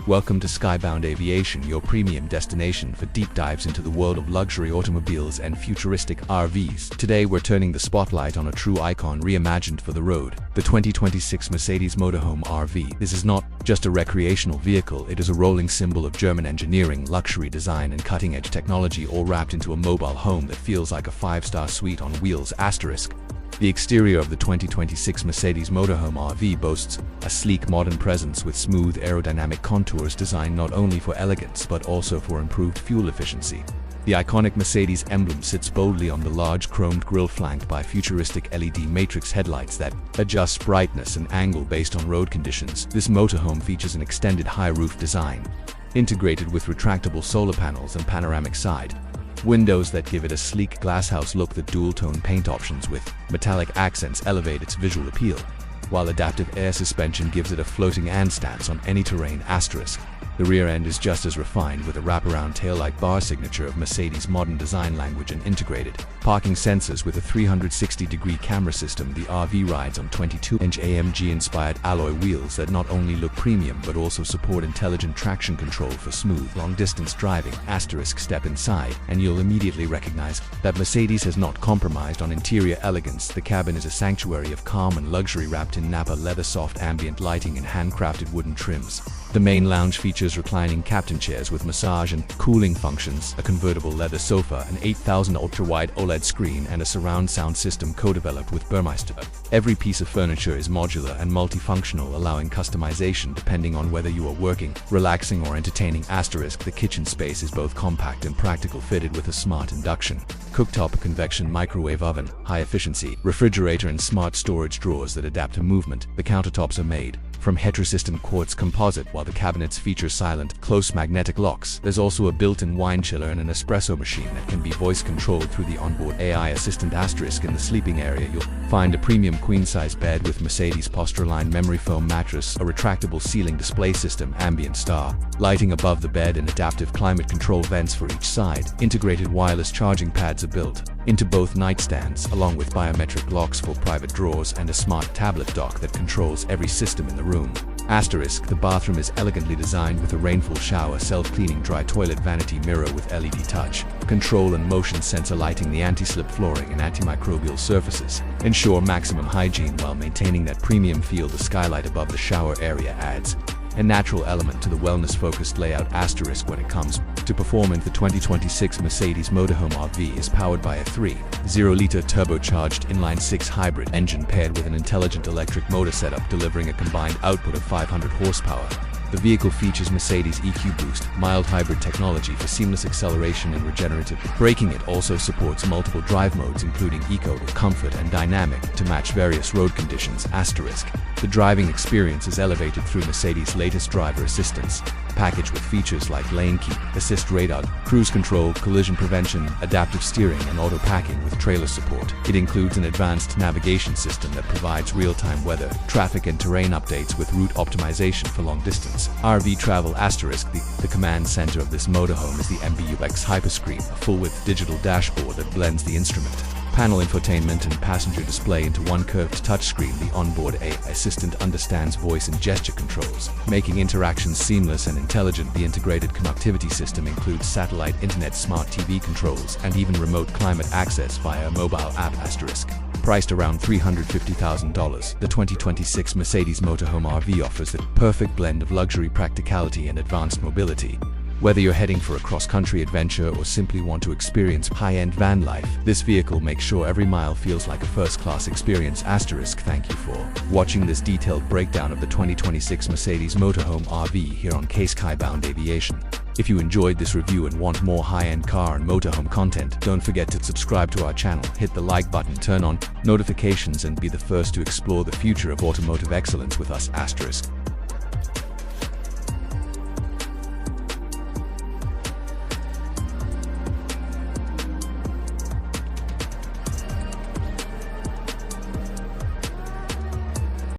Welcome to Skybound Aviation, your premium destination for deep dives into the world of luxury automobiles and futuristic RVs. Today we're turning the spotlight on a true icon reimagined for the road, the 2026 Mercedes Motorhome RV. This is not just a recreational vehicle, it is a rolling symbol of German engineering, luxury design, and cutting-edge technology, all wrapped into a mobile home that feels like a five-star suite on wheels. The exterior of the 2026 Mercedes Motorhome RV boasts a sleek modern presence with smooth aerodynamic contours designed not only for elegance but also for improved fuel efficiency. The iconic Mercedes emblem sits boldly on the large chromed grille, flanked by futuristic LED matrix headlights that adjust brightness and angle based on road conditions. This motorhome features an extended high roof design, integrated with retractable solar panels and panoramic side windows that give it a sleek glasshouse look. The dual-tone paint options with metallic accents elevate its visual appeal, while adaptive air suspension gives it a floating stance on any terrain. The rear end is just as refined, with a wraparound taillight bar, signature of Mercedes' modern design language, and integrated parking sensors with a 360-degree camera system. The RV rides on 22-inch AMG-inspired alloy wheels that not only look premium but also support intelligent traction control for smooth, long-distance driving. Step inside, and you'll immediately recognize that Mercedes has not compromised on interior elegance. The cabin is a sanctuary of calm and luxury, wrapped in Nappa leather, soft ambient lighting, and handcrafted wooden trims. The main lounge features reclining captain chairs with massage and cooling functions, a convertible leather sofa, an 8000 ultra-wide OLED screen, and a surround sound system co-developed with Burmeister. Every piece of furniture is modular and multifunctional, allowing customization depending on whether you are working, relaxing, or entertaining. The kitchen space is both compact and practical, fitted with a smart induction cooktop, convection microwave oven, high-efficiency refrigerator, and smart storage drawers that adapt to movement. The countertops are made from heterosystem quartz composite, while the cabinets feature silent, close magnetic locks. There's also a built-in wine chiller and an espresso machine that can be voice-controlled through the onboard AI assistant. In the sleeping area, you'll find a premium queen-size bed with Mercedes Posture-Line memory foam mattress, a retractable ceiling display system, ambient star lighting above the bed, and adaptive climate control vents for each side. Integrated wireless charging pads are built into both nightstands, along with biometric locks for private drawers and a smart tablet dock that controls every system in the room. The bathroom is elegantly designed with a rainfall shower, self-cleaning dry toilet, vanity mirror with LED touch control and motion sensor lighting. The anti-slip flooring and antimicrobial surfaces ensure maximum hygiene while maintaining that premium feel. The skylight above the shower area adds a natural element to the wellness-focused layout. When it comes to performance, the 2026 Mercedes Motorhome RV is powered by a 3.0-liter turbocharged inline-6 hybrid engine paired with an intelligent electric motor setup, delivering a combined output of 500 horsepower. The vehicle features Mercedes EQ Boost, mild hybrid technology for seamless acceleration and regenerative braking. It also supports multiple drive modes, including Eco, Comfort, and Dynamic, to match various road conditions. The driving experience is elevated through Mercedes' latest driver assistance package with features like lane keep assist, radar, cruise control, collision prevention, adaptive steering, and auto parking with trailer support. It includes an advanced navigation system that provides real-time weather, traffic, and terrain updates with route optimization for long-distance RV travel. The command center of this motorhome is the MBUX Hyperscreen, a full-width digital dashboard that blends the instrument panel, infotainment, and passenger display into one curved touchscreen. The onboard AI assistant understands voice and gesture controls, making interactions seamless and intelligent. The integrated connectivity system includes satellite internet, smart TV controls, and even remote climate access via a mobile app. Priced around $350,000, the 2026 Mercedes Motorhome RV offers the perfect blend of luxury, practicality, and advanced mobility. Whether you're heading for a cross-country adventure or simply want to experience high-end van life, this vehicle makes sure every mile feels like a first-class experience. Thank you for watching this detailed breakdown of the 2026 Mercedes Motorhome RV here on Skybound Aviation. If you enjoyed this review and want more high-end car and motorhome content, don't forget to subscribe to our channel, hit the like button, turn on notifications, and be the first to explore the future of automotive excellence with us.